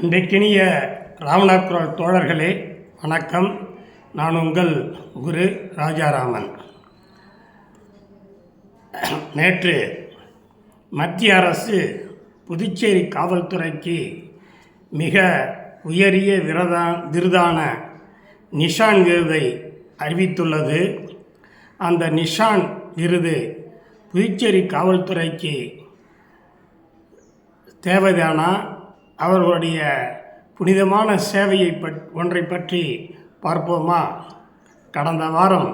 அன்றைக்கினிய ராமநாக்குரல் தோழர்களே வணக்கம். நான் உங்கள் குரு ராஜாராமன். நேற்று மத்திய அரசு புதுச்சேரி காவல்துறைக்கு மிக உயரிய விருதான நிஷான் விருதை அறிவித்துள்ளது. அந்த நிஷான் விருது புதுச்சேரி காவல்துறைக்கு தேவைதானா? அவர்களுடைய புனிதமான சேவையை ஒன்றை பற்றி பார்ப்போமா? கடந்த வாரம்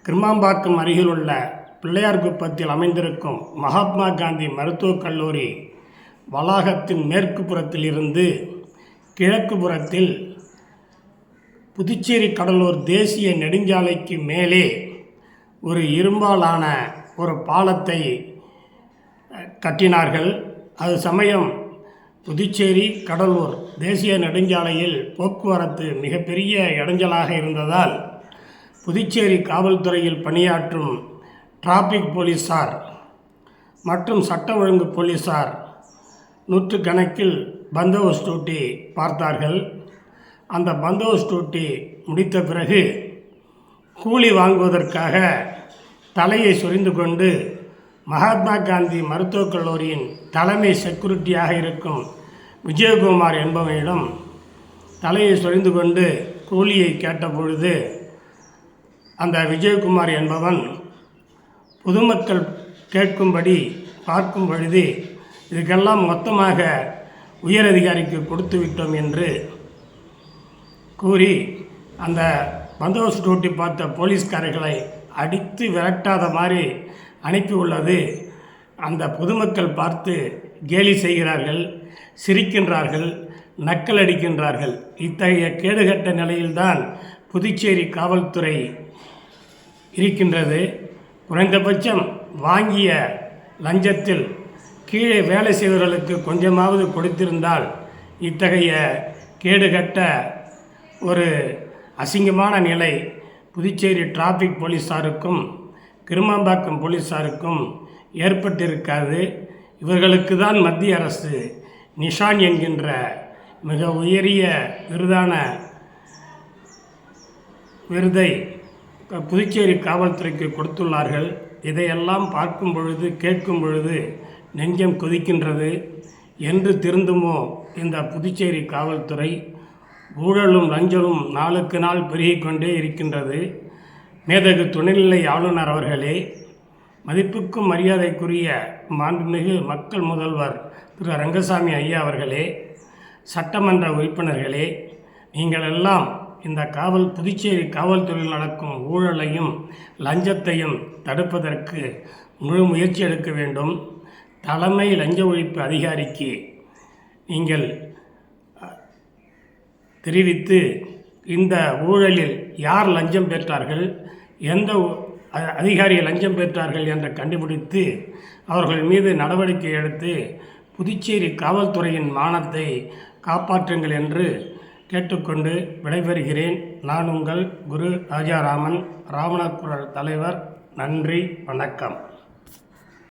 கிருமாம்பாக்கம் அருகில் உள்ள பிள்ளையார்குப்பத்தில் அமைந்திருக்கும் மகாத்மா காந்தி மருத்துவக் கல்லூரி வளாகத்தின் மேற்கு புறத்தில் இருந்து கிழக்கு புறத்தில் புதுச்சேரி கடலூர் தேசிய நெடுஞ்சாலைக்கு மேலே ஒரு இரும்பாலான ஒரு பாலத்தை கட்டினார்கள். அது சமயம் புதுச்சேரி கடலூர் தேசிய நெடுஞ்சாலையில் போக்குவரத்து மிகப்பெரிய இடைஞ்சலாக இருந்ததால் புதுச்சேரி காவல்துறையில் பணியாற்றும் டிராஃபிக் போலீஸார் மற்றும் சட்ட ஒழுங்கு போலீஸார் நூற்றுக்கணக்கில் பந்தோபஸ்து டியூட்டி பார்த்தார்கள். அந்த பந்தோபஸ்து டியூட்டி முடித்த பிறகு கூலி வாங்குவதற்காக தலையை சொரிந்து கொண்டு மகாத்மா காந்தி மருத்துவக் கல்லூரியின் தலைமை செக்யூரிட்டியாக இருக்கும் விஜயகுமார் என்பவனிடம் தலையை சொரிந்து கொண்டு கூலியை கேட்டபொழுது அந்த விஜயகுமார் என்பவன் பொதுமக்கள் கேட்கும்படி பார்க்கும் பொழுது இதுக்கெல்லாம் மொத்தமாக உயரதிகாரிக்கு கொடுத்து விட்டோம் என்று கூறி அந்த பந்தோபஸ்து டியூட்டி பார்த்த போலீஸ்காரர்களை அடித்து விரட்டாத மாதிரி அனுப்பியுள்ளது. அந்த பொதுமக்கள் பார்த்து கேலி செய்கிறார்கள், சிரிக்கின்றார்கள், நக்கல் அடிக்கின்றார்கள். இத்தகைய கேடுகட்ட நிலையில்தான் புதுச்சேரி காவல்துறை இருக்கின்றது. குறைந்தபட்சம் வாங்கிய லஞ்சத்தில் கீழே வேலை செய்வர்களுக்கு கொஞ்சமாவது கொடுத்திருந்தால் இத்தகைய கேடுகட்ட ஒரு அசிங்கமான நிலை புதுச்சேரி டிராஃபிக் போலீஸாருக்கும் கிருமாம்பாக்கம் போலீஸாருக்கும் ஏற்பட்டிருக்காது. இவர்களுக்கு தான் மத்திய அரசு நிஷான் என்கின்ற மிக உயரிய விருதான விருதை புதுச்சேரி காவல்துறைக்கு கொடுத்துள்ளார்கள். இதையெல்லாம் பார்க்கும் பொழுது கேட்கும் பொழுது நெஞ்சம் கொதிக்கின்றது. என்று திருந்துமோ இந்த புதுச்சேரி காவல்துறை? ஊழலும் லஞ்சலும் நாளுக்கு நாள் பெருகிக்கொண்டே இருக்கின்றது. மேதகு துணைநிலை ஆளுநர் அவர்களே, மதிப்புக்கும் மரியாதைக்குரிய மாண்புமிகு மக்கள் முதல்வர் திரு ரங்கசாமி ஐயா அவர்களே, சட்டமன்ற உறுப்பினர்களே, நீங்கள் எல்லாம் இந்த புதுச்சேரி காவல்துறையில் நடக்கும் ஊழலையும் லஞ்சத்தையும் தடுப்பதற்கு முழு முயற்சி எடுக்க வேண்டும். தலைமை லஞ்ச ஒழிப்பு அதிகாரிக்கு நீங்கள் தெரிவித்து இந்த ஊழலில் யார் லஞ்சம் பெற்றார்கள், எந்த அதிகாரி லஞ்சம் பெற்றார்கள் என்று கண்டுபிடித்து அவர்கள் மீது நடவடிக்கை எடுத்து புதுச்சேரி காவல்துறையின் மானத்தை காப்பாற்றுங்கள் என்று கேட்டுக்கொண்டு விடைபெறுகிறேன். நான் உங்கள் குரு ராஜாராமன், ராமநாக்குரல் தலைவர். நன்றி, வணக்கம்.